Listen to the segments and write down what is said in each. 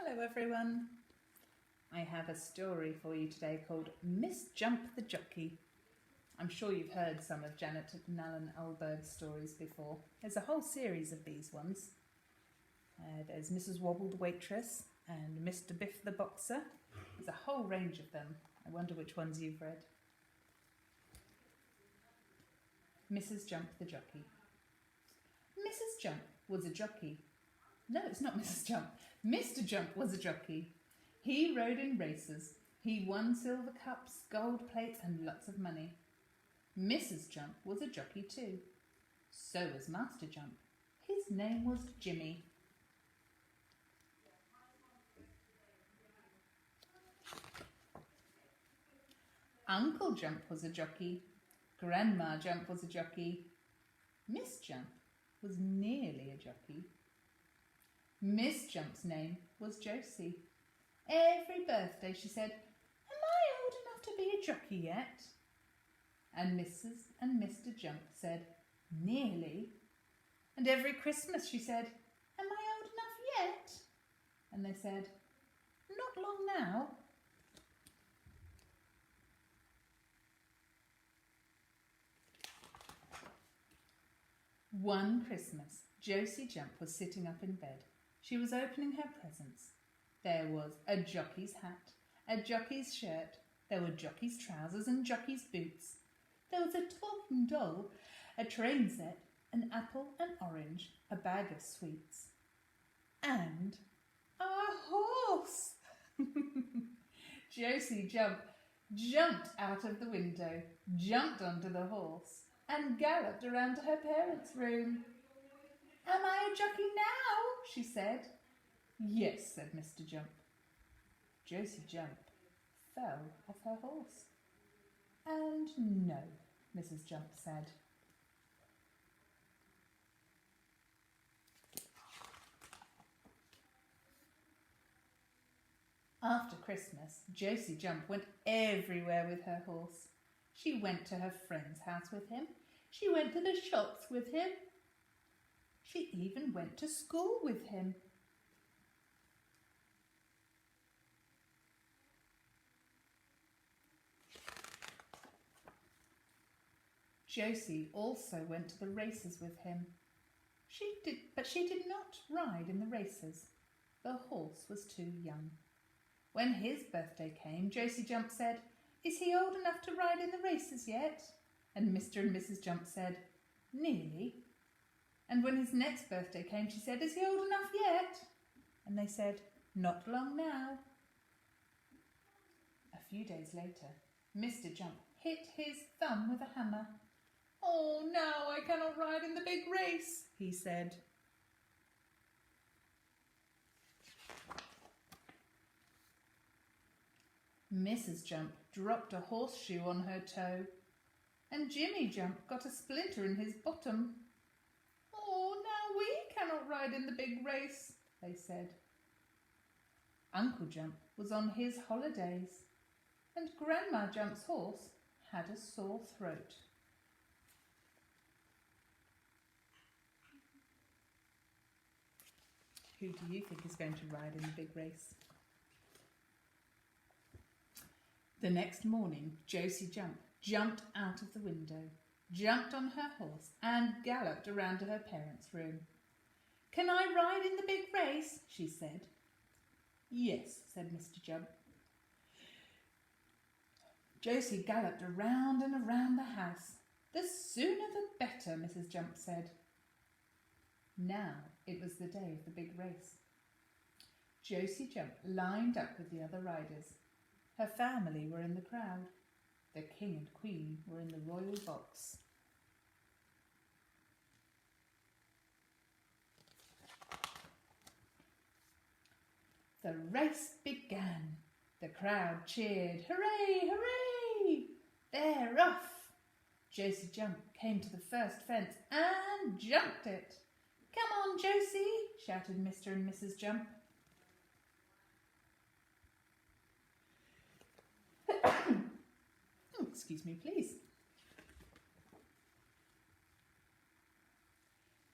Hello everyone. I have a story for you today called Miss Jump the Jockey. I'm sure you've heard some of Janet and Alan Alberg's stories before. There's a whole series of these ones. There's Mrs. Wobble the Waitress and Mr. Biff the Boxer. There's a whole range of them. I wonder which ones you've read. Mrs. Jump the Jockey. Mrs. Jump was a jockey. No, it's not Mrs. Jump. Mr. Jump was a jockey. He rode in races. He won silver cups, gold plates and lots of money. Mrs. Jump was a jockey too. So was Master Jump. His name was Jimmy. Uncle Jump was a jockey. Grandma Jump was a jockey. Miss Jump was nearly a jockey. Miss Jump's name was Josie. Every birthday she said, "Am I old enough to be a jockey yet?" And Mrs. and Mr. Jump said, "Nearly." And every Christmas she said, "Am I old enough yet?" And they said, "Not long now." One Christmas, Josie Jump was sitting up in bed. She was opening her presents. There was a jockey's hat, a jockey's shirt, there were jockey's trousers and jockey's boots. There was a talking doll, a train set, an apple, an orange, a bag of sweets, and a horse. Josie jumped out of the window, jumped onto the horse, and galloped around to her parents' room. "Am I a jockey now?" she said. "Yes," said Mr. Jump. Josie Jump fell off her horse. "And no," Mrs. Jump said. After Christmas, Josie Jump went everywhere with her horse. She went to her friend's house with him. She went to the shops with him. She even went to school with him. Josie also went to the races with him. But she did not ride in the races. The horse was too young. When his birthday came, Josie Jump said, "Is he old enough to ride in the races yet?" And Mr. and Mrs. Jump said, "Nearly." And when his next birthday came, she said, "Is he old enough yet?" And they said, "Not long now." A few days later, Mr. Jump hit his thumb with a hammer. "Oh, now I cannot ride in the big race," he said. Mrs. Jump dropped a horseshoe on her toe, and Jimmy Jump got a splinter in his bottom. "Oh, now we cannot ride in the big race," they said. Uncle Jump was on his holidays, and Grandma Jump's horse had a sore throat. Who do you think is going to ride in the big race? The next morning, Josie Jump jumped out of the window, jumped on her horse and galloped around to her parents' room. "Can I ride in the big race?" she said. "Yes," said Mr. Jump. Josie galloped around and around the house. "The sooner the better," Mrs. Jump said. Now it was the day of the big race. Josie Jump lined up with the other riders. Her family were in the crowd. The King and Queen were in the royal box. The race began. The crowd cheered, "Hooray, hooray! They're off!" Josie Jump came to the first fence and jumped it. "Come on, Josie!" shouted Mr. and Mrs. Jump. Excuse me, please.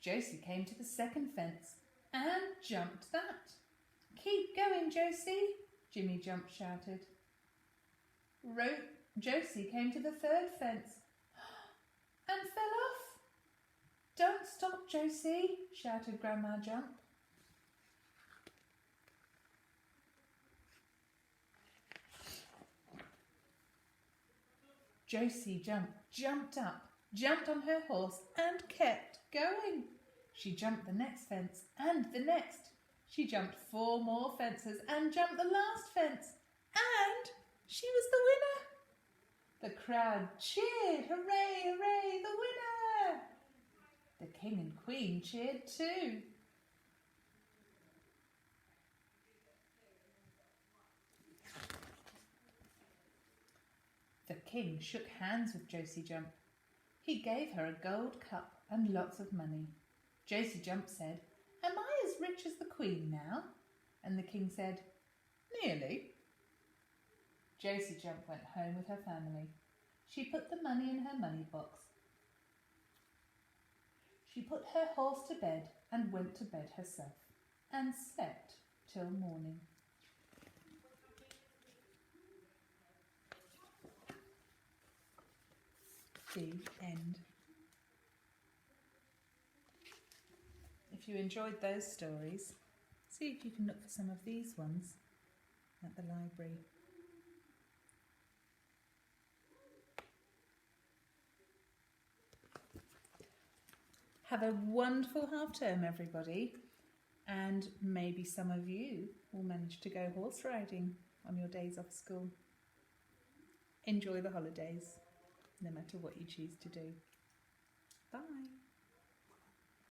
Josie came to the second fence and jumped that. Keep going, Josie, Jimmy Jump shouted. Josie came to the third fence and fell off. Don't stop, Josie, shouted Grandma Jump. Josie jumped up, jumped on her horse and kept going. She jumped the next fence and the next. She jumped 4 more fences and jumped the last fence. And she was the winner. The crowd cheered, hooray, hooray, the winner! The king and queen cheered too. The king shook hands with Josie Jump. He gave her a gold cup and lots of money. Josie Jump said, "Am I as rich as the queen now?" And the king said, "Nearly." Josie Jump went home with her family. She put the money in her money box. She put her horse to bed and went to bed herself and slept till morning. The end. If you enjoyed those stories, see if you can look for some of these ones at the library. Have a wonderful half term, everybody, and maybe some of you will manage to go horse riding on your days off school. Enjoy the holidays, no matter what you choose to do. Bye.